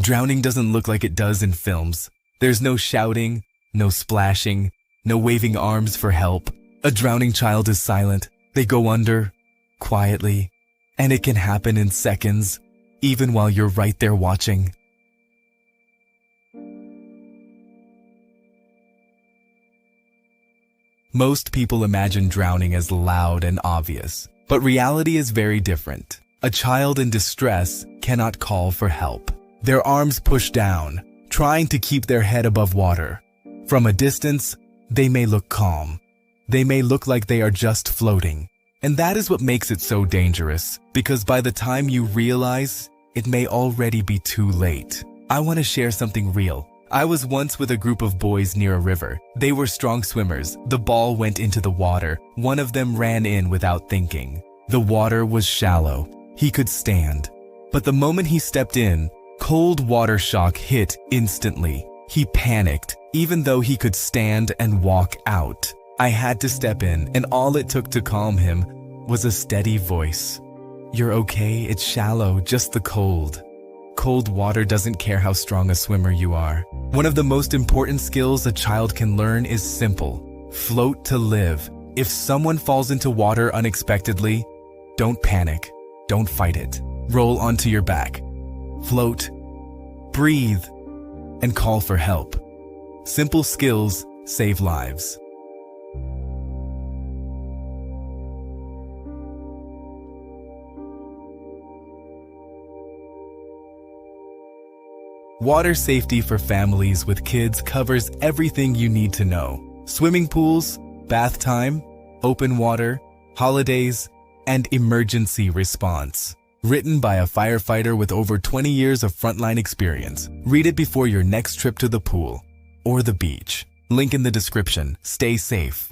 Drowning doesn't look like it does in films. There's no shouting, no splashing, no waving arms for help. A drowning child is silent. They go under, quietly, and it can happen in seconds, even while you're right there watching. Most people imagine drowning as loud and obvious, but reality is very different. A child in distress cannot call for help. Their arms push down, trying to keep their head above water. From a distance, they may look calm. They may look like they are just floating. And that is what makes it so dangerous, because by the time you realize, it may already be too late. I want to share something real. I was once with a group of boys near a river. They were strong swimmers. The ball went into the water. One of them ran in without thinking. The water was shallow. He could stand. But the moment he stepped in, cold water shock hit instantly. He panicked, even though he could stand and walk out. I had to step in, and all it took to calm him was a steady voice. "You're okay, it's shallow, just the cold." Cold water doesn't care how strong a swimmer you are. One of the most important skills a child can learn is simple. Float to live. If someone falls into water unexpectedly, don't panic. Don't fight it. Roll onto your back. Float. Breathe. And call for help. Simple skills save lives. Water safety for families with kids covers everything you need to know. Swimming pools, bath time, open water, holidays, and emergency response. Written by a firefighter with over 20 years of frontline experience. Read it before your next trip to the pool or the beach. Link in the description. Stay safe.